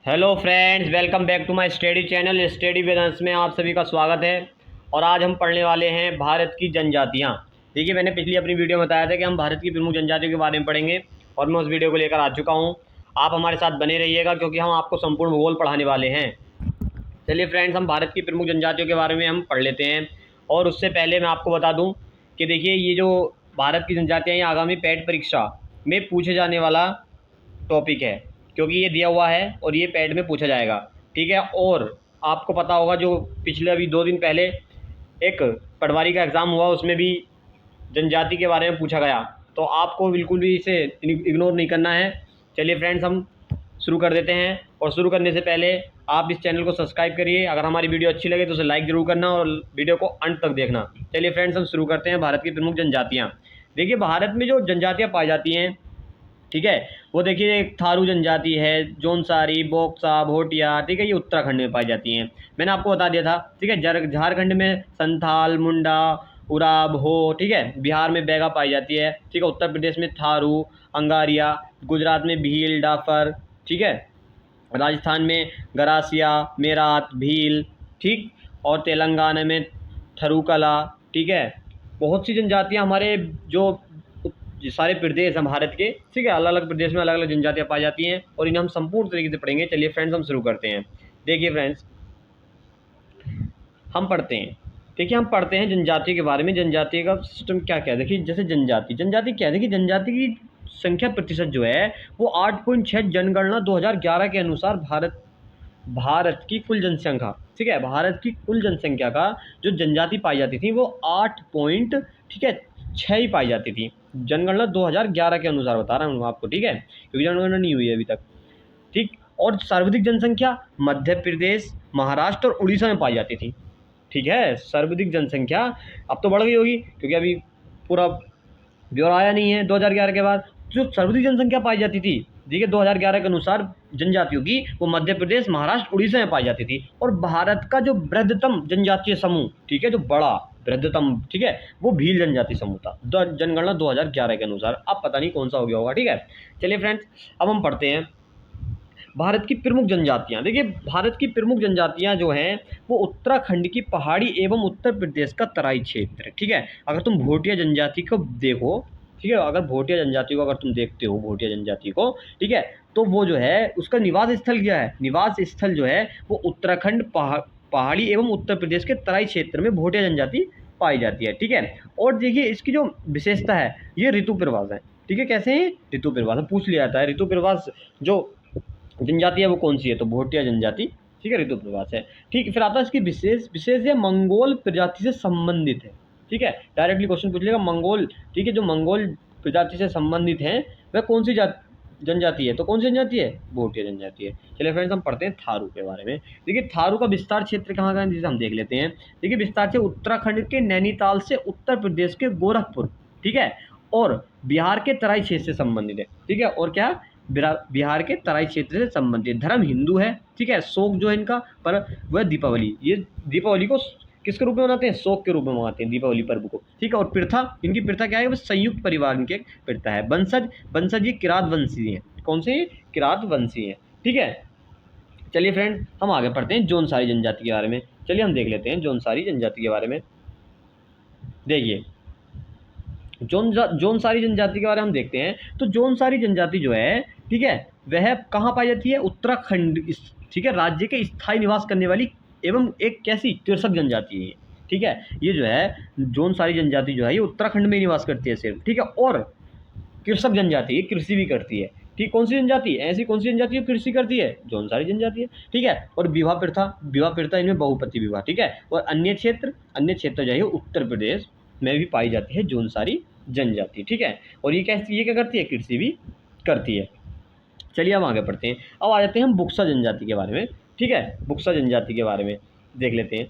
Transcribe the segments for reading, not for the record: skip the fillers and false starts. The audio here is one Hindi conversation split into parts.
Hello friends, welcome back to my study channel study with Ansh में आप सभी का स्वागत है। और आज हम पढ़ने वाले हैं भारत की जनजातियाँ। देखिए, मैंने पिछली अपनी वीडियो में बताया था कि हम भारत की प्रमुख जनजातियों के बारे में पढ़ेंगे और मैं उस वीडियो को लेकर आ चुका हूँ। आप हमारे साथ बने रहिएगा क्योंकि हम आपको संपूर्ण भूगोल पढ़ाने वाले हैं। चलिए फ्रेंड्स, हम भारत की प्रमुख जनजातियों के बारे में हम पढ़ लेते हैं। और उससे पहले मैं आपको बता दूँ कि देखिए, ये जो भारत की जनजातियाँ ये आगामी पैट परीक्षा में पूछे जाने वाला टॉपिक है, क्योंकि ये दिया हुआ है और ये पैड में पूछा जाएगा। ठीक है। और आपको पता होगा, जो पिछले अभी 2 दिन पहले एक पटवारी का एग्ज़ाम हुआ, उसमें भी जनजाति के बारे में पूछा गया, तो आपको बिल्कुल भी इसे इग्नोर नहीं करना है। चलिए फ्रेंड्स, हम शुरू कर देते हैं। और शुरू करने से पहले आप इस चैनल को सब्सक्राइब करिए। अगर हमारी वीडियो अच्छी लगे तो उसे लाइक ज़रूर करना और वीडियो को अंत तक देखना। चलिए फ्रेंड्स, हम शुरू करते हैं। भारत की प्रमुख जनजातियाँ। देखिए, भारत में जो जनजातियाँ पाई जाती हैं, ठीक है, वो देखिए, एक थारू जनजाति है, जौनसारी, बोक्सा, भोटिया, ठीक है, ये उत्तराखंड में पाई जाती हैं। मैंने आपको बता दिया था। ठीक है। झारखंड में संथाल, मुंडा, उराव हो, ठीक है। बिहार में बैगा पाई जाती है। ठीक है। उत्तर प्रदेश में थारू, अंगारिया, गुजरात में भील, डाफर, ठीक है। राजस्थान में गरासिया, मेरात, भील, ठीक। और तेलंगाना में थरुकला, ठीक है। बहुत सी जनजातियाँ हमारे जो सारे प्रदेश हैं भारत के, ठीक है, अलग अलग प्रदेश में अलग अलग जनजातियाँ पाई जाती हैं और इन्हें हम संपूर्ण तरीके से पढ़ेंगे। चलिए फ्रेंड्स, हम शुरू करते हैं। देखिए फ्रेंड्स, हम पढ़ते हैं। देखिए, हम पढ़ते हैं जनजाति के बारे में। जनजाति का सिस्टम क्या क्या है। देखिए, जैसे जनजाति जनजाति क्या है। देखिए, जनजाति की संख्या प्रतिशत जो है वो 8.6 जनगणना 2011 के अनुसार भारत की कुल जनसंख्या, ठीक है, भारत की कुल जनसंख्या का जो जनजाति पाई जाती थी वो 8 पॉइंट, ठीक है, 6 ही पाई जाती थी। जनगणना 2011 के अनुसार बता रहा हूँ आपको, ठीक है, क्योंकि जनगणना नहीं हुई है अभी तक। ठीक। और सर्वाधिक जनसंख्या मध्य प्रदेश, महाराष्ट्र और उड़ीसा में पाई जाती थी। ठीक है। सर्वाधिक जनसंख्या अब तो बढ़ गई होगी क्योंकि अभी पूरा ब्यौरा आया नहीं है 2011 के बाद। जो सर्वाधिक जनसंख्या पाई जाती थी, देखिए, 2011 के अनुसार जनजातियों की, वो मध्य प्रदेश, महाराष्ट्र, उड़ीसा में पाई जाती थी। और भारत का जो बृहत्तम जनजातीय समूह, ठीक है, जो बड़ा बृहत्तम, ठीक है, वो भील जनजाति समूह था जनगणना 2011 के अनुसार। अब पता नहीं कौन सा हो गया होगा। ठीक है। चलिए फ्रेंड्स, अब हम पढ़ते हैं भारत की प्रमुख जनजातियाँ। देखिए, भारत की प्रमुख जनजातियाँ जो हैं वो उत्तराखंड की पहाड़ी एवं उत्तर प्रदेश का तराई क्षेत्र है। ठीक है। अगर तुम भोटिया जनजाति को देखो, ठीक है, अगर भोटिया जनजाति को अगर तुम देखते हो, भोटिया जनजाति को, ठीक है, तो वो जो है उसका निवास स्थल क्या है। निवास स्थल जो है वो उत्तराखंड पहाड़ी एवं उत्तर प्रदेश के तराई क्षेत्र में भोटिया जनजाति पाई जाती है। ठीक है। और देखिए, इसकी जो विशेषता है, ये ऋतु प्रवास है। ठीक है। कैसे है? ऋतु प्रवास पूछ लिया जाता है। ऋतु प्रवास जो जनजाति है वो कौन सी है, तो भोटिया जनजाति, ठीक है, ऋतु प्रवास है। ठीक। फिर आता है इसकी विशेष है मंगोल प्रजाति से संबंधित है। ठीक है। डायरेक्टली क्वेश्चन पूछ लेगा मंगोल, ठीक है, जो मंगोल प्रजाति से संबंधित है वह कौन सी जनजाति है, तो कौन सी जनजाति है, भोटिया जनजाति है। चलिए फ्रेंड्स, हम पढ़ते हैं थारू के बारे में। देखिए, थारू का विस्तार क्षेत्र कहाँ का है, जिसे हम देख लेते हैं। देखिए, विस्तार से उत्तराखंड के नैनीताल से उत्तर प्रदेश के गोरखपुर, ठीक है, और बिहार के तराई क्षेत्र से संबंधित है। ठीक है। और क्या, बिहार के तराई क्षेत्र से संबंधित। धर्म हिंदू है। ठीक है। शोक जो है इनका पर वह दीपावली, ये दीपावली को किसके रूप में मनाते हैं, शोक के रूप में मनाते हैं दीपावली पर्व को। ठीक है। और प्रथा, इनकी प्रथा क्या है, वो संयुक्त परिवार इनकी एक प्रथा है। वंशज ये किरात वंशी हैं। कौन से? किरात वंशी हैं। ठीक है। चलिए फ्रेंड, हम आगे पढ़ते हैं जौनसारी जनजाति के बारे में। चलिए हम देख लेते हैं जौनसारी जनजाति के बारे में। देखिए, जौनसारी जनजाति के बारे में हम देखते हैं। तो जौनसारी जनजाति जो है, ठीक है, वह कहाँ पाई जाती है, उत्तराखंड, ठीक है, राज्य के स्थायी निवास करने वाली एवं एक कैसी कृषक जनजाति है। ठीक है। ये जो है जौनसारी जनजाति जो है ये उत्तराखंड में निवास करती है सिर्फ। ठीक है। और कृषक जनजाति, ये कृषि भी करती है। ठीक। कौन सी जनजाति, ऐसी कौन सी जनजाति कृषि करती है, जौनसारी जनजाति है। ठीक है। और विवाह प्रथा इनमें बहुपति विवाह। ठीक है। और अन्य क्षेत्र जो है उत्तर प्रदेश में भी पाई जाती है जौनसारी जनजाति। ठीक है। और ये क्या करती है, कृषि भी करती है। चलिए हम आगे पढ़ते हैं। अब आ जाते हैं हम बुक्सा जनजाति के बारे में। ठीक है। बुक्सा जनजाति के बारे में देख लेते हैं।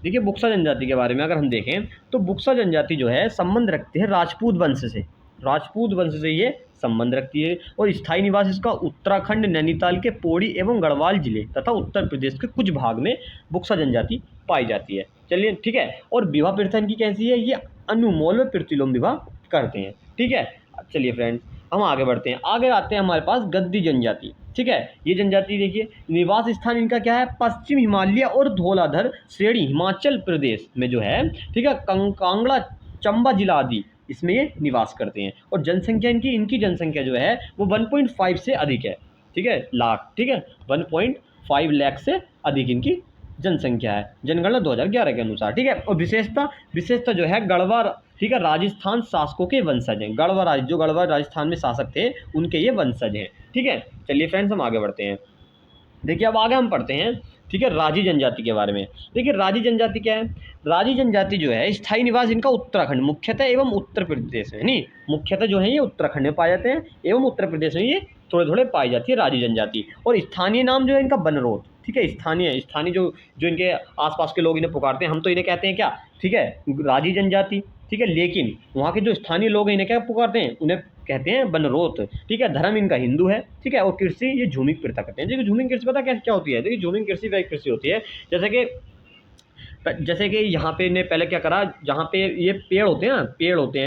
देखिए, बुक्सा जनजाति के बारे में अगर हम देखें तो बुक्सा जनजाति जो है संबंध रखती है राजपूत वंश से। राजपूत वंश से ये संबंध रखती है। और स्थायी निवास इसका उत्तराखंड, नैनीताल के पौड़ी एवं गढ़वाल जिले तथा उत्तर प्रदेश के कुछ भाग में बुक्सा जनजाति पाई जाती है। चलिए, ठीक है। और विवाह प्रथा इनकी कैसी है, ये अनुमोल व प्रतिलोम विवाह करते हैं। ठीक है। चलिए फ्रेंड्स, हम आगे बढ़ते हैं। आगे आते हैं हमारे पास गद्दी जनजाति। ठीक है। ये जनजाति देखिए, निवास स्थान इनका क्या है, पश्चिम हिमालय और धौलाधर श्रेणी हिमाचल प्रदेश में जो है, ठीक है, कांगड़ा चंबा जिला आदि इसमें ये निवास करते हैं। और जनसंख्या इनकी जनसंख्या जो है वो 1.5 से अधिक है, ठीक है, लाख, ठीक है, 1.5 लाख से अधिक इनकी जनसंख्या है, जनगणना 2011 के अनुसार, ठीक है। और विशेषता जो है गढ़वा, ठीक है, राजस्थान शासकों के वंशज हैं। गढ़वा राजस्थान में शासक थे उनके ये वंशज हैं, ठीक है। चलिए फ्रेंड्स हम आगे बढ़ते हैं। देखिए अब आगे हम पढ़ते हैं, ठीक है, राजी जनजाति के बारे में। देखिए राजी जनजाति क्या है, राजी जनजाति जो है स्थायी निवास इनका उत्तराखंड मुख्यतः एवं उत्तर प्रदेश में, नहीं मुख्यतः जो है ये उत्तराखंड में पाए जाते हैं एवं उत्तर प्रदेश में ये थोड़े थोड़े पाई जाती है राजी जनजाति। और स्थानीय नाम जो है इनका बनरोत, ठीक है, स्थानीय जो इनके आसपास के लोग इन्हें पुकारते हैं, हम तो इन्हें कहते हैं क्या, ठीक है, राजी जनजाति, ठीक है, लेकिन वहाँ के जो स्थानीय लोग हैं इन्हें क्या पुकारते हैं, उन्हें कहते हैं बनरोत, ठीक है। धर्म इनका हिंदू है, ठीक है। और कृषि ये झूमिंग प्रथा करते हैं। देखिए झूमिंग कृषि पता क्या होती है, देखिए झूमिंग कृषि वह कृषि होती है जैसे कि यहाँ पे इन्हें पहले क्या करा, जहाँ पे ये पेड़ होते हैं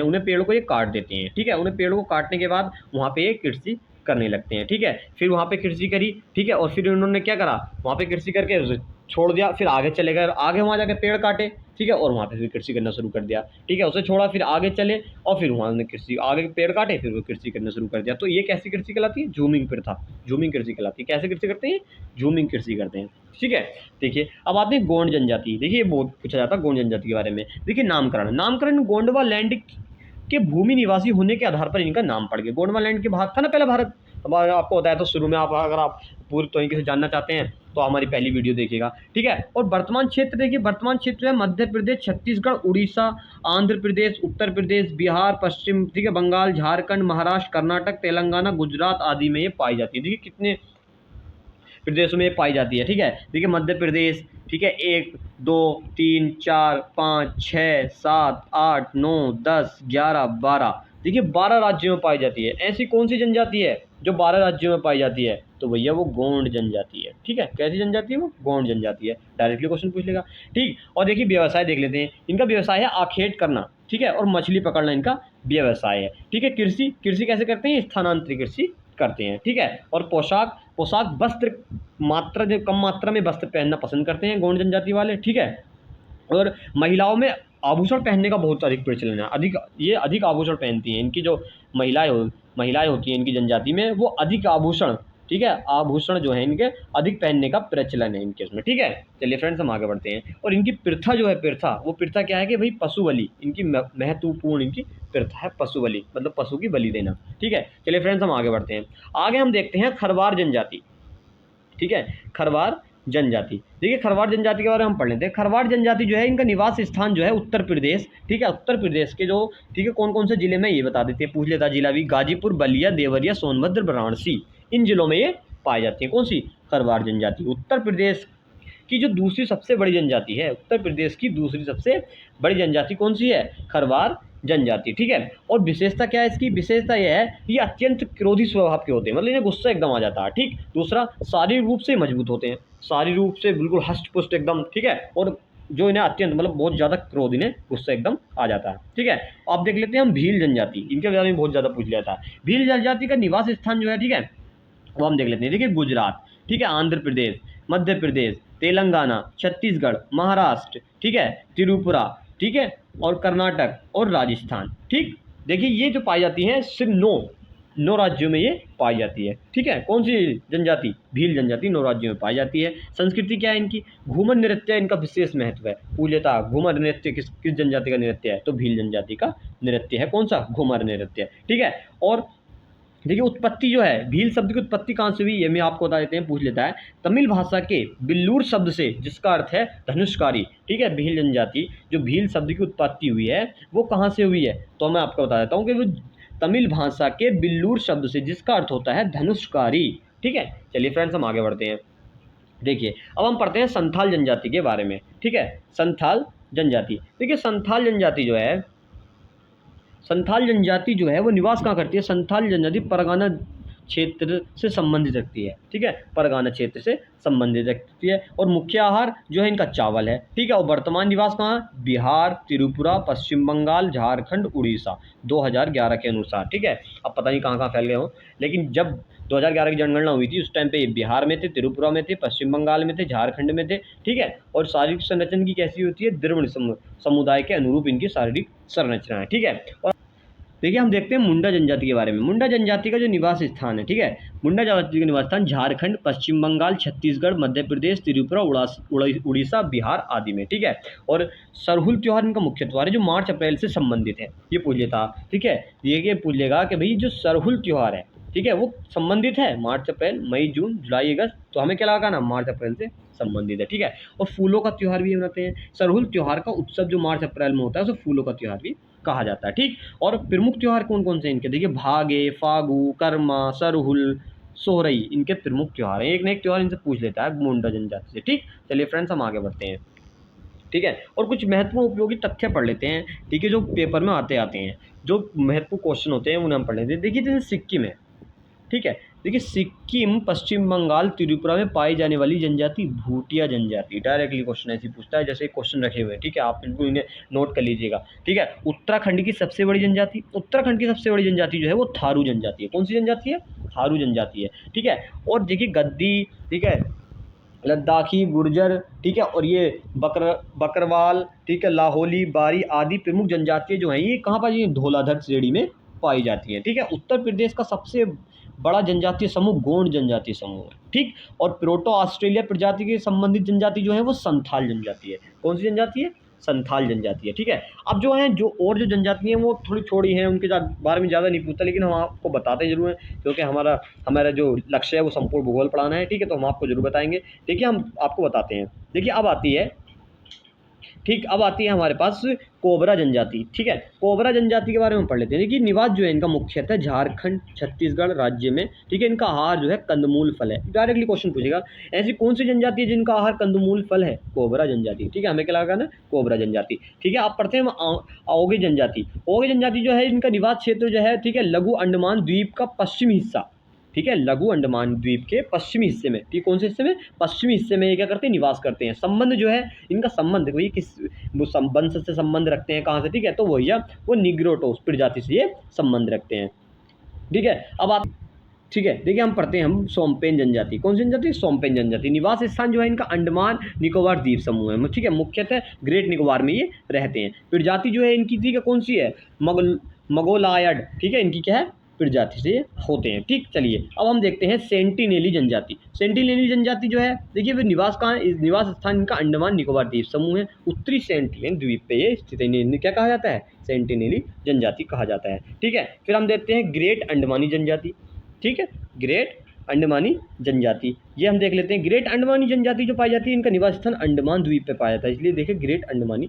उन्हें पेड़ को ये काट देते हैं, ठीक है, उन्हें पेड़ को काटने के बाद वहाँ पे ये कृषि करने लगते हैं, ठीक है। फिर वहाँ पे कृषि करी, ठीक है, और फिर उन्होंने क्या करा, वहाँ पे कृषि करके छोड़ दिया, फिर आगे चले गए, आगे वहाँ जाके पेड़ काटे, ठीक है, और वहाँ पे फिर कृषि करना शुरू कर दिया, ठीक है, उसे छोड़ा, फिर आगे चले और फिर वहाँ ने कृषि आगे पेड़ काटे, फिर वो कृषि करना शुरू कर दिया। तो ये कैसी कृषि कहलाती है, झूमिंग प्रथा, झूमिंग कृषि कहलाती है। कैसे कृषि करते हैं, झूमिंग कृषि करते हैं, ठीक है। देखिए अब आते हैं गोंड जनजाति। देखिए बहुत पूछा जाता है गोंड जनजाति के बारे में। देखिए नामकरण गोंडवा लैंड के भूमि निवासी होने के आधार पर इनका नाम पड़ गया। गोंडवा लैंड के भाग था ना पहला भारत, अब आपको बताया तो शुरू में, आप अगर आप पूरी तरीके से जानना चाहते हैं तो हमारी पहली वीडियो देखिएगा, ठीक है। और वर्तमान क्षेत्र देखिए, वर्तमान क्षेत्र है मध्य प्रदेश, छत्तीसगढ़, उड़ीसा, आंध्र प्रदेश, उत्तर प्रदेश, बिहार, पश्चिम, ठीक है, बंगाल, झारखंड, महाराष्ट्र, कर्नाटक, तेलंगाना, गुजरात आदि में ये पाई जाती है। देखिए कितने प्रदेशों में पाई जाती है, ठीक है। देखिए मध्य प्रदेश, ठीक है, 1 2 3 4 5 6 7 8 9 10 11 12, देखिए 12 राज्यों में पाई जाती है। ऐसी कौन सी जनजाति है जो 12 राज्यों में पाई जाती है, तो भैया वो गोंड जनजाति है, ठीक है। कैसी जनजाति है वो, गोंड जनजाति है। डायरेक्टली क्वेश्चन पूछ लेगा, ठीक। और देखिए व्यवसाय देख लेते हैं, इनका व्यवसाय है आखेट करना, ठीक है, और मछली पकड़ना इनका व्यवसाय है, ठीक है। कृषि कैसे करते हैं, स्थानांतरित कृषि करते हैं, ठीक है। और पोशाक वस्त्र कम मात्रा में वस्त्र पहनना पसंद करते हैं गोंड जनजाति वाले, ठीक है। और महिलाओं में आभूषण पहनने का बहुत अधिक प्रचलन है, अधिक आभूषण पहनती हैं। इनकी जो महिलाएं होती हैं इनकी जनजाति में, वो अधिक आभूषण, ठीक है, आभूषण जो है इनके अधिक पहनने का प्रचलन है इनके इसमें, ठीक है। चलिए फ्रेंड्स हम आगे बढ़ते हैं। और इनकी प्रथा जो है, वो प्रथा क्या है कि भाई पशु बलि, इनकी महत्वपूर्ण इनकी प्रथा है पशु बलि, मतलब पशु की बलि देना, ठीक है। चलिए फ्रेंड्स हम आगे बढ़ते हैं। आगे हम देखते हैं खरवार जनजाति, ठीक है, खरवार जनजाति। देखिए खरवार जनजाति के बारे में हम पढ़ लेते हैं। खरवार जनजाति जो है इनका निवास स्थान जो है उत्तर प्रदेश, ठीक है, उत्तर प्रदेश के जो, ठीक है, कौन कौन से जिले में ये बता देते हैं, पूछ लेता जिला भी, गाजीपुर, बलिया, देवरिया, सोनभद्र, वाराणसी, इन जिलों में ये पाई जाती है। कौन सी, खरवार जनजाति। उत्तर प्रदेश की जो दूसरी सबसे बड़ी जनजाति है, उत्तर प्रदेश की दूसरी सबसे बड़ी जनजाति कौन सी है, खरवार जनजाति, ठीक है। और विशेषता क्या है इसकी, विशेषता यह है ये अत्यंत क्रोधी स्वभाव के होते हैं, मतलब इन्हें गुस्सा एकदम आ जाता है, ठीक। दूसरा शारीरिक रूप से मजबूत होते हैं, शारीरिक रूप से बिल्कुल हष्ट पुष्ट एकदम, ठीक है। और जो इन्हें अत्यंत मतलब बहुत ज़्यादा क्रोध, इन्हें गुस्सा एकदम आ जाता है, ठीक है। अब देख लेते हैं हम भील जनजाति, इनके बारे में बहुत ज़्यादा पूछ लिया था। भील जनजाति का निवास स्थान जो है, ठीक है, वो हम देख लेते हैं। देखिए गुजरात, ठीक है, आंध्र प्रदेश, मध्य प्रदेश, तेलंगाना, छत्तीसगढ़, महाराष्ट्र, ठीक है, त्रिपुरा, ठीक है, और कर्नाटक और राजस्थान, ठीक। देखिए ये जो पाई जाती हैं सिर्फ 9 राज्यों में ये पाई जाती है, ठीक है। कौन सी जनजाति, भील जनजाति 9 राज्यों में पाई जाती है। संस्कृति क्या है इनकी, घूमर नृत्य इनका विशेष महत्व है। पूछ लेता घूमर नृत्य किस जनजाति का नृत्य है, तो भील जनजाति का नृत्य है। कौन सा, घूमर नृत्य, ठीक है। और देखिए उत्पत्ति जो है, भील शब्द की उत्पत्ति कहाँ से हुई, ये मैं आपको बता देते हैं, पूछ लेता है। तमिल भाषा के बिल्लूर शब्द से, जिसका अर्थ है धनुषकारी, ठीक है। भील जनजाति जो भील शब्द की उत्पत्ति हुई है वो कहाँ से हुई है, तो मैं आपको बता देता हूँ कि वो तमिल भाषा के बिल्लूर शब्द से, जिसका अर्थ होता है धनुषकारी, ठीक है। चलिए फ्रेंड्स हम आगे बढ़ते हैं। देखिए अब हम पढ़ते हैं संथाल जनजाति के बारे में, ठीक है। संथाल जनजाति, देखिए संथाल जनजाति जो है वो निवास कहाँ करती है, संथाल जनजाति परगना क्षेत्र से संबंधित रखती है, ठीक है, परगना क्षेत्र से संबंधित रखती है। और मुख्य आहार जो है इनका चावल है, ठीक है। और वर्तमान निवास कहाँ, बिहार, त्रिपुरा, पश्चिम बंगाल, झारखंड, उड़ीसा, 2011 के अनुसार, ठीक है। अब पता नहीं कहाँ फैल गए हो, लेकिन जब 2011 की जनगणना हुई थी, उस टाइम पे ये बिहार में थे, त्रिपुरा में थे, पश्चिम बंगाल में थे, झारखंड में थे, ठीक है। और शारीरिक संरचना की कैसी होती है, द्रविड़ समुदाय के अनुरूप इनकी शारीरिक संरचना है, ठीक है। और देखिए हम देखते हैं मुंडा जनजाति के बारे में। मुंडा जनजाति का जो निवास स्थान है, ठीक है, मुंडा जनजाति का निवास स्थान झारखंड, पश्चिम बंगाल, छत्तीसगढ़, मध्य प्रदेश, त्रिपुरा, उड़ीसा, बिहार आदि में, ठीक है। और सरहुल त्योहार इनका मुख्य त्योहार है जो मार्च अप्रैल से संबंधित है, ये पूछ लेता, ठीक है। ये पूछ लेगा कि भाई जो सरहुल त्योहार है, ठीक है, वो संबंधित है मार्च अप्रैल, मई जून जुलाई अगस्त, तो हमें क्या लगाना, मार्च अप्रैल से संबंधित है, ठीक है। और फूलों का त्यौहार भी मनाते हैं। सरहुल त्योहार का उत्सव जो मार्च अप्रैल में होता है उसे फूलों का त्यौहार भी कहा जाता है, ठीक। और प्रमुख त्योहार कौन कौन से इनके, देखिए भागे, फागु, कर्मा, सरहुल, सोहरई इनके प्रमुख त्योहार हैं। एक ना एक त्योहार इनसे पूछ लेता है मुंडा जनजाति से, ठीक। चलिए फ्रेंड्स हम आगे बढ़ते हैं, ठीक है। और कुछ महत्वपूर्ण उपयोगी तथ्य पढ़ लेते हैं, ठीक है, जो पेपर में आते हैं, जो महत्वपूर्ण क्वेश्चन होते हैं उन्हें हम पढ़ लेते हैं। देखिए जैसे सिक्किम है, ठीक है, देखिए सिक्किम, पश्चिम बंगाल, त्रिपुरा में पाई जाने वाली जनजाति भूटिया जनजाति, डायरेक्टली क्वेश्चन ऐसे पूछता है जैसे क्वेश्चन रखे हुए हैं, ठीक है, आप बिल्कुल इन्हें नोट कर लीजिएगा, ठीक है। उत्तराखंड की सबसे बड़ी जनजाति, उत्तराखंड की सबसे बड़ी जनजाति जो है वो थारू जनजाति है। कौन सी जनजाति है, थारू जनजाति है, ठीक है। और देखिए गद्दी, ठीक है, लद्दाखी, गुर्जर, ठीक है, और ये बकरवाल, ठीक है, लाहौली, बारी आदि प्रमुख जनजातियाँ जो हैं ये कहाँ पाई जाती हैं, धौलाधर श्रेणी में पाई जाती हैं, ठीक है। उत्तर प्रदेश का सबसे बड़ा जनजातीय समूह गोंड जनजातीय समूह है, ठीक। और प्रोटो ऑस्ट्रेलिया प्रजाति के संबंधित जनजाति जो है वो संथाल जनजाति है। कौन सी जनजाति है, संथाल जनजाति है, ठीक है। अब जो हैं जो और जो जनजाति हैं वो थोड़ी छोड़ी हैं, उनके बारे में ज़्यादा नहीं पूछता, लेकिन हम आपको बताते जरूर हैं क्योंकि हमारा जो लक्ष्य है वो संपूर्ण भूगोल पढ़ाना है, ठीक है, तो हम आपको जरूर बताएंगे। देखिए हम आपको बताते हैं, देखिए अब आती है, ठीक, अब आती है हमारे पास कोबरा जनजाति, ठीक है। कोबरा जनजाति के बारे में पढ़ लेते हैं। देखिए निवास जो है इनका मुख्यतः झारखंड, छत्तीसगढ़ राज्य में, ठीक है। इनका आहार जो है कंदमूल फल है, डायरेक्टली क्वेश्चन पूछेगा ऐसी कौन सी जनजाति है जिनका आहार कंदमूल फल है, कोबरा जनजाति, ठीक है। हमें क्या लगाना, कोबरा जनजाति, ठीक है। आप पढ़ते हैं ओगे जनजाति। ओगे जनजाति जो है इनका निवास क्षेत्र जो है, ठीक है, लघु अंडमान द्वीप का पश्चिमी हिस्सा, ठीक है, लघु अंडमान द्वीप के पश्चिमी हिस्से में, ठीक, कौन से हिस्से में, पश्चिमी हिस्से में ये क्या करते हैं, निवास करते हैं। संबंध जो है इनका संबंध वही किस वंश से संबंध रखते हैं, कहाँ से, ठीक है, तो वही वो निग्रोटोस प्रजाति से ये संबंध रखते हैं, ठीक है। अब आप, ठीक है, देखिए हम पढ़ते हैं हम सोमपेन जनजाति। कौन सी जनजाति, सोमपेन जनजाति। निवास स्थान जो है इनका अंडमान निकोबार द्वीप समूह है, ठीक है, मुख्यतः ग्रेट निकोबार में ये रहते हैं। प्रजाति जो है इनकी, ठीक है, कौन सी है, मंगोलायड, ठीक है, इनकी क्या है, प्रजाति से होते हैं, ठीक। चलिए अब हम देखते हैं सेंटिनेली जनजाति। सेंटिनेली जनजाति जो है देखिए वे निवास कहाँ है, निवास स्थान इनका अंडमान निकोबार द्वीप समूह है, उत्तरी सेंटिनेल द्वीप पे ये स्थित है। इन्हें क्या कहा जाता है, सेंटिनेली जनजाति कहा जाता है, ठीक है। फिर हम देखते हैं ग्रेट अंडमानी जनजाति, ठीक है, ग्रेट अंडमानी जनजाति, ये हम देख लेते हैं। ग्रेट अंडमानी जनजाति जो पाई जाती है इनका निवास स्थान अंडमान द्वीप पे पाया जाता है, इसलिए देखिए ग्रेट अंडमानी,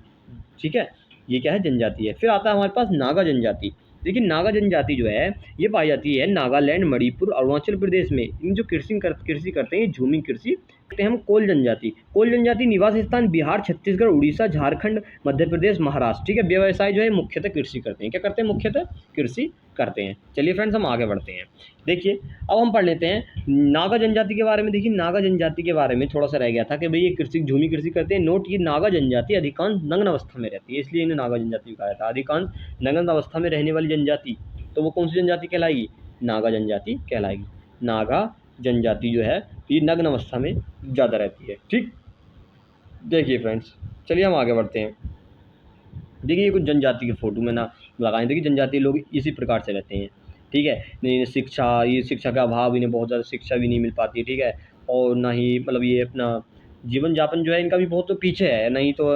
ठीक है, ये क्या है, जनजाति है। फिर आता है हमारे पास नागा जनजाति। देखिए नागा जनजाति जो है ये पाई जाती है नागालैंड, मणिपुर, अरुणाचल प्रदेश में। इन जो कृषि करते हैं झूमी कृषि करते हैं। हम कोल जनजाति। कोल जनजाति निवास स्थान बिहार, छत्तीसगढ़, उड़ीसा, झारखंड, मध्य प्रदेश, महाराष्ट्र, ठीक है। व्यवसाय जो है मुख्यतः कृषि करते हैं। क्या करते हैं, मुख्यतः कृषि करते हैं। चलिए फ्रेंड्स हम आगे बढ़ते हैं। देखिए अब हम पढ़ लेते हैं नागा जनजाति के बारे में। देखिए नागा जनजाति के बारे में थोड़ा सा रह गया था कि भाई ये कृषि झूमी कृषि करते हैं। नोट, ये नागा जनजाति अधिकांश नग्न अवस्था में रहती है, इसलिए इन्हें नागा जनजाति कहा जाता है। अधिकांश नग्न अवस्था में रहने वाली जनजाति, तो वो कौन सी जनजाति कहलाएगी, नागा जनजाति कहलाएगी। नागा जनजाति जो है ये नग्न अवस्था में ज़्यादा रहती है, ठीक। देखिए फ्रेंड्स चलिए हम आगे बढ़ते हैं। देखिए ये कुछ जनजाति के फोटो में ना लगाएं। देखिए जनजातीय लोग इसी प्रकार से रहते हैं, ठीक है। नहीं शिक्षा, ये शिक्षा का अभाव, इन्हें बहुत ज़्यादा शिक्षा भी नहीं मिल पाती है, ठीक है। और ना ही मतलब ये अपना जीवन यापन जो है इनका भी बहुत तो पीछे है, नहीं तो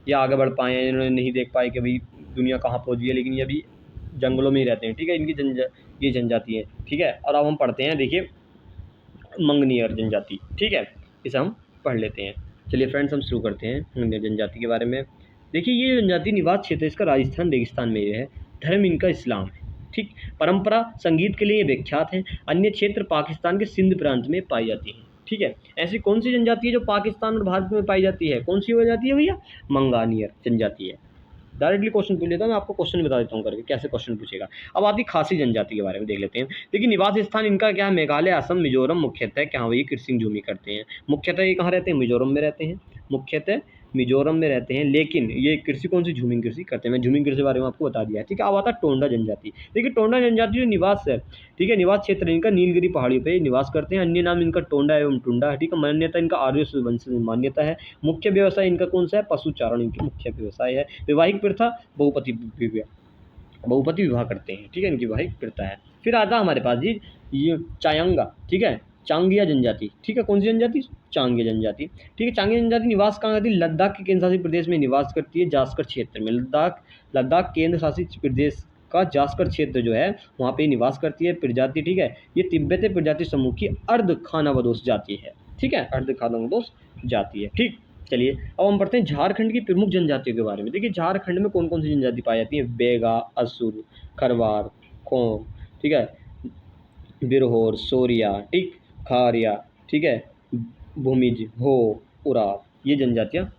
ये आगे बढ़ पाए हैं। इन्होंने नहीं देख पाए कि भाई दुनिया कहाँ पहुँच गई है, लेकिन ये अभी जंगलों में ही रहते हैं, ठीक है। इनकी ये जनजाति है, ठीक है। और अब हम पढ़ते हैं, देखिए मंगनियर जनजाति, ठीक है, इसे हम पढ़ लेते हैं। चलिए फ्रेंड्स हम शुरू करते हैं मंगनियर जनजाति के बारे में। देखिए ये जनजाति निवास क्षेत्र इसका राजस्थान रेगिस्तान में है। धर्म इनका इस्लाम है, ठीक। परंपरा संगीत के लिए ये विख्यात है। अन्य क्षेत्र पाकिस्तान के सिंध प्रांत में पाई जाती है, ठीक है। ऐसी कौन सी जनजाति है जो पाकिस्तान और भारत में पाई जाती है, कौन सी हो जाती है भैया, मंगानियर जनजाति है। डायरेक्टली क्वेश्चन पूछ लेता हूँ, मैं आपको क्वेश्चन बता देता हूँ करके कैसे क्वेश्चन पूछेगा। अब आती खासी जनजाति के बारे में देख लेते हैं। देखिए निवास स्थान इनका क्या है, मेघालय, असम, मिजोरम। मुख्यतः क्या वही कृषि झूमी करते हैं। मुख्यतः ये कहाँ रहते हैं, मिजोरम में रहते हैं। मुख्यतः मिजोरम में रहते हैं, लेकिन ये कृषि कौन सी झूमिंग कृषि करते हैं। मैं झूमिंग कृषि के बारे में आपको बता दिया है, ठीक है। अब आता है टोंडा जनजाति। देखिए टोंडा जनजाति जो निवास है, ठीक है, निवास क्षेत्र इनका नीलगिरी पहाड़ियों पे निवास करते हैं। अन्य नाम इनका टोंडा एवं टुंडा है, ठीक है। मान्यता इनका आर्य वंश मान्यता है। मुख्य व्यवसाय इनका कौन सा है, पशुचारण इनकी मुख्य व्यवसाय है। वैवाहिक प्रथा बहुपति विवाह करते हैं, ठीक है, इनकी वैवाहिक प्रथा है। फिर आता हमारे पास जी ये चायांगा, ठीक है, चांगिया जनजाति, ठीक है। कौन सी जनजाति, चांगिया जनजाति, ठीक है। चांगिया जनजाति निवास कहाँ करती है, लद्दाख के केंद्र शासित प्रदेश में निवास करती है, जास्कर क्षेत्र में। लद्दाख केंद्र शासित प्रदेश का जास्कर क्षेत्र जो है वहाँ पे निवास करती है प्रजाति, ठीक है। ये तिब्बती प्रजाति समूह की अर्ध खानाबदोश जाति है, ठीक है, अर्ध खानाबदोश जाति है, ठीक। चलिए अब हम पढ़ते हैं झारखंड की प्रमुख जनजातियों के बारे में। देखिए झारखंड में कौन कौन सी जनजाति पाई जाती है, बेगा, असुर, खरवार, खोम, ठीक है, बिरहोर, सोरिया, ठीक, खारिया, ठीक है, भूमिज, हो, उराव, ये जनजातियाँ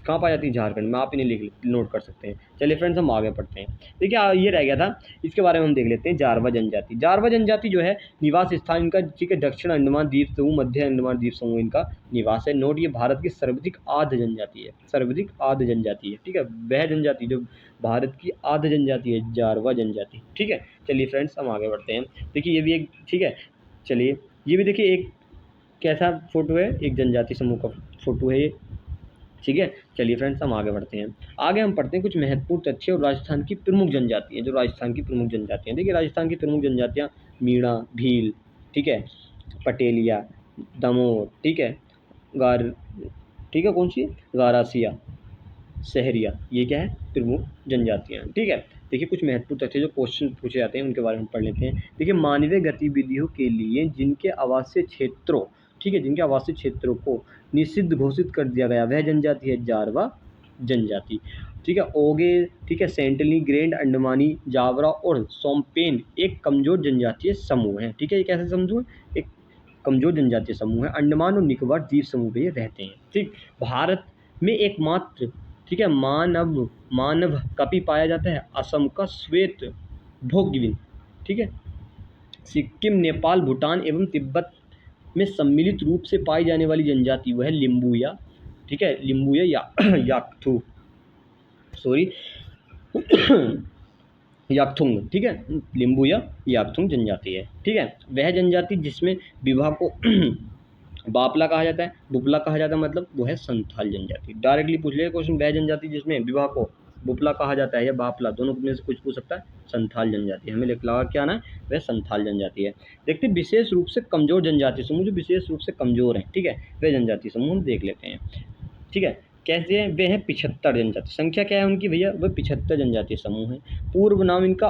कहाँ पाई जाती है, झारखंड में। आप इन्हें लिख नोट कर सकते हैं। चलिए फ्रेंड्स हम आगे पढ़ते हैं। देखिए ये रह गया था, इसके बारे में हम देख लेते हैं जारवा जनजाति। जारवा जनजाति जो है निवास स्थान इनका, ठीक है, दक्षिण अंडमान द्वीप समूह, मध्य अंडमान द्वीप समूह इनका निवास है। नोट, ये भारत की सर्वाधिक आर्द्र जनजाति है, सर्वाधिक आर्द्र जनजाति है, ठीक है। वह जनजाति जो भारत की आर्द्र जनजाति है, जारवा जनजाति, ठीक है। चलिए फ्रेंड्स हम आगे बढ़ते हैं। देखिए ये भी एक, ठीक है, चलिए ये भी देखिए एक कैसा फोटो है, एक जनजाति समूह का फोटो है ये, ठीक है। चलिए फ्रेंड्स हम आगे बढ़ते हैं। आगे हम पढ़ते हैं कुछ महत्वपूर्ण तथ्य और राजस्थान की प्रमुख जनजातियाँ, जो राजस्थान की प्रमुख जनजातियाँ। देखिए राजस्थान की प्रमुख जनजातियाँ मीणा, भील, ठीक है, पटेलिया, दमोह, ठीक है, गार, ठीक है, कौन सी, गारासिया, सहरिया, ये क्या है, प्रमुख जनजातियाँ, ठीक है। देखिए कुछ महत्वपूर्ण तथ्य जो क्वेश्चन पूछे जाते हैं उनके बारे में पढ़ लेते हैं। देखिए मानवीय गतिविधियों के लिए जिनके आवासीय क्षेत्रों, ठीक है, जिनके आवासीय क्षेत्रों को निषिद्ध घोषित कर दिया गया वह जनजाति है जारवा जनजाति, ठीक है। ओगे, ठीक है, सेंटली, ग्रैंड अंडमानी, जावरा और सोम्पेन एक कमजोर जनजातीय समूह है, ठीक है। ये कैसे समूह है, एक कमजोर जनजातीय समूह है। अंडमान और निकोबार द्वीप समूह पे ये रहते हैं, ठीक। भारत में एकमात्र, ठीक है, मानव कपि पाया जाता है असम का श्वेत भोगिविन, ठीक है। सिक्किम, नेपाल, भूटान एवं तिब्बत में सम्मिलित रूप से पाई जाने वाली जनजाति वह लिम्बुया, ठीक है, लिम्बुया या याकथू, सॉरी याकथुंग, ठीक है, लिम्बुया याकथुंग जनजाति है, ठीक है। वह जनजाति जिसमें विवाह को बापला कहा जाता है, बुपला कहा जाता है, मतलब वो है संथाल जनजाति। डायरेक्टली पूछ लिया क्वेश्चन, वह जनजाति जिसमें विवाह को बुपला कहा जाता है या बापला, दोनों में से कुछ पूछ सकता है, संथाल जनजाति। हमें लगा क्या आना है, वह संथाल जनजाति है। देखते विशेष रूप से कमजोर जनजाति समूह, जो विशेष रूप से कमजोर है, ठीक है, वह जनजाति समूह हम देख लेते हैं, ठीक है। कैसे हैं वे, हैं 75 जनजाति। संख्या क्या है उनकी भैया, वह 75 जनजाति समूह है। पूर्व नाम इनका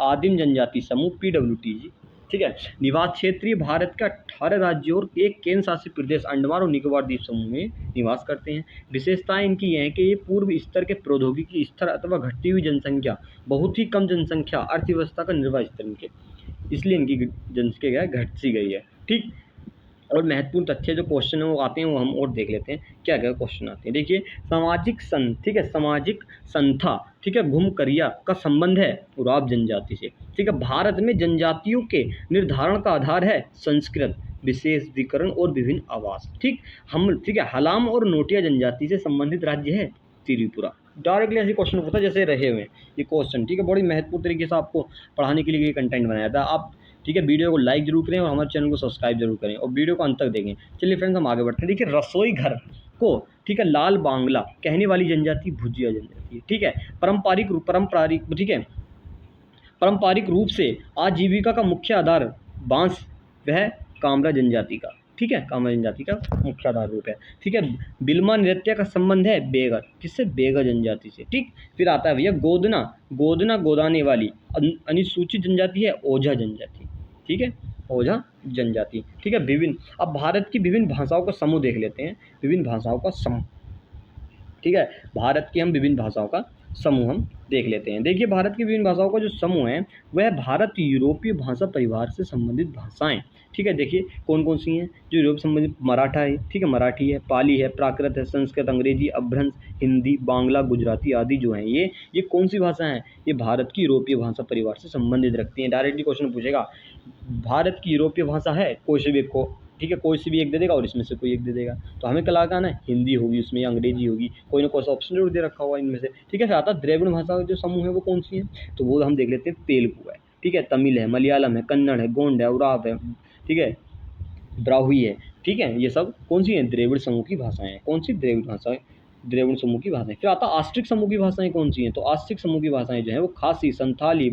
आदिम जनजाति समूह PWTG, ठीक है। निवास क्षेत्रीय भारत के 18 राज्यों और एक केंद्र शासित प्रदेश अंडमान और निकोबार द्वीप समूह में निवास करते हैं। विशेषताएं इनकी यह है कि ये पूर्व स्तर के प्रौद्योगिकी स्तर अथवा घटती हुई जनसंख्या, बहुत ही कम जनसंख्या, अर्थव्यवस्था का निर्वाह स्तर इनके, इसलिए इनकी जनसंख्या घट सी गई है, ठीक। और महत्वपूर्ण तथ्य जो क्वेश्चन है वो आते हैं वो हम और देख लेते हैं क्या क्या क्वेश्चन आते हैं। देखिए सामाजिक संघ, ठीक है, सामाजिक संथा, ठीक है, घुमकरिया का संबंध है उराव जनजाति से, ठीक है। भारत में जनजातियों के निर्धारण का आधार है संस्कृत, विशेष विकरण और विभिन्न आवास, ठीक। हम, ठीक है, हलाम और नोटिया जनजाति से संबंधित राज्य है त्रिपुरा। डायरेक्टली ऐसे क्वेश्चन होता है जैसे रहे हुए ये क्वेश्चन, ठीक है। बड़ी महत्वपूर्ण तरीके से आपको पढ़ाने के लिए ये कंटेंट बनाया था। आप, ठीक है, वीडियो को लाइक जरूर करें और हमारे चैनल को सब्सक्राइब जरूर करें और वीडियो को अंत तक देखें। चलिए फ्रेंड्स हम आगे बढ़ते हैं। देखिए रसोई घर को, ठीक है, लाल बांग्ला कहने वाली जनजाति भुजिया जनजाति है, ठीक है। पारंपरिक रूप से आजीविका का मुख्य आधार बांस वह कामरा जनजाति का, ठीक है, कामरा जनजाति का मुख्य आधार रूप है, ठीक है। बिल्मा नृत्य का संबंध है बेगर, किससे, बेगर जनजाति से, ठीक। फिर आता है भैया गोदना गोदाने वाली अनुसूचित जनजाति है ओझा जनजाति, ठीक है, ओझा जनजाति, ठीक है। विभिन्न, अब भारत की विभिन्न भाषाओं का समूह देख लेते हैं, विभिन्न भाषाओं का समूह, ठीक है। भारत की हम विभिन्न भाषाओं का समूह हम देख लेते हैं। देखिए भारत की विभिन्न भाषाओं का जो समूह है वह भारत यूरोपीय भाषा परिवार से संबंधित भाषाएं, ठीक है। देखिए कौन कौन सी हैं, जो यूरोप संबंधित मराठा है, ठीक है, मराठी है, पाली है, प्राकृत है, संस्कृत, अंग्रेजी, अभ्रंश, हिंदी, बांग्ला, गुजराती आदि जो हैं ये कौन सी भाषा हैं, ये भारत की यूरोपीय भाषा परिवार से संबंधित रखती हैं। डायरेक्टली क्वेश्चन पूछेगा भारत की यूरोपीय भाषा है, कोशेबेको ठीक है, कोई सी भी एक दे देगा और इसमें से कोई एक दे देगा। तो हमें क्या लगाना है, हिंदी होगी उसमें या अंग्रेजी होगी, कोई ना कोई सा ऑप्शन जरूर दे रखा होगा इनमें से। ठीक है, फिर आता है द्रविड़ भाषा जो समूह है वो कौन सी है, तो वो हम देख लेते हैं, तेलुगु है, ठीक है, तमिल है, मलयालम है, कन्नड़ है, गोंड है, उराव है, ठीक है, ब्राहुई है, ठीक है, ये सब कौन सी हैं, द्रविड़ समूह की भाषाएं हैं। कौन सी, द्रविड़ भाषाएं, द्रविड़ समूह की भाषाएं। फिर आता आस्ट्रिक समूह की भाषाएं कौन सी हैं, तो आस्ट्रिक समूह की भाषाएं जो है वो खासी, संथाली,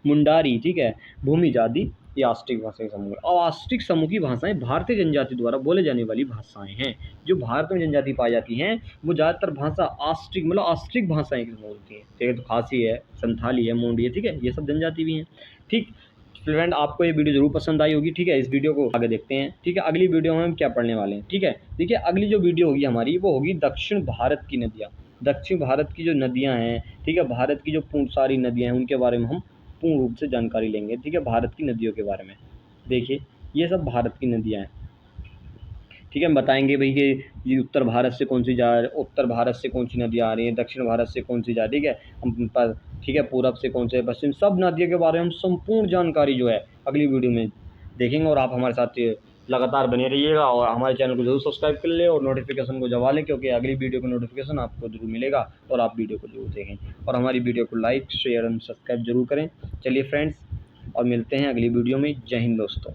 मुंडारी, ठीक है, भूमिजाति, ये आस्ट्रिक भाषा के समूह है। और आस्ट्रिक समूह की भाषाएं भारतीय जनजाति द्वारा बोले जाने वाली भाषाएं हैं। जो भारत में जनजाति पाई जाती हैं वो ज़्यादातर भाषा आस्ट्रिक, मतलब आस्ट्रिक भाषाएं की बोलती हैं। ठीक है, तो खासी है, संथाली है, मोंडी है, ठीक है, ये सब जनजाति भी हैं। ठीक, फ्रेंड आपको ये वीडियो जरूर पसंद आई होगी। ठीक है, इस वीडियो को आगे देखते हैं। ठीक है, अगली वीडियो में हम क्या पढ़ने वाले हैं। ठीक है, देखिए अगली जो वीडियो होगी हमारी वो होगी दक्षिण भारत की नदियाँ। दक्षिण भारत की जो नदियाँ हैं, ठीक है, भारत की जो पूर्ण सारी नदियाँ हैं उनके बारे में हम पूर्ण रूप से जानकारी लेंगे। ठीक है, भारत की नदियों के बारे में। देखिए ये सब भारत की नदियाँ हैं। ठीक है, हम बताएंगे भाई कि ये उत्तर भारत से कौन सी जा रही है, उत्तर भारत से कौन सी नदियाँ आ रही हैं, दक्षिण भारत से कौन सी जा रही है। ठीक है, हम पर, ठीक है, पूरब से कौन से, पश्चिम, सब नदियों के बारे में हम संपूर्ण जानकारी जो है अगली वीडियो में देखेंगे। और आप हमारे साथ लगातार बने रहिएगा और हमारे चैनल को जरूर सब्सक्राइब कर ले और नोटिफिकेशन को दबा लें, क्योंकि अगली वीडियो का नोटिफिकेशन आपको जरूर मिलेगा और आप वीडियो को जरूर देखें और हमारी वीडियो को लाइक, शेयर एंड सब्सक्राइब जरूर करें। चलिए फ्रेंड्स, और मिलते हैं अगली वीडियो में। जय हिंद दोस्तों।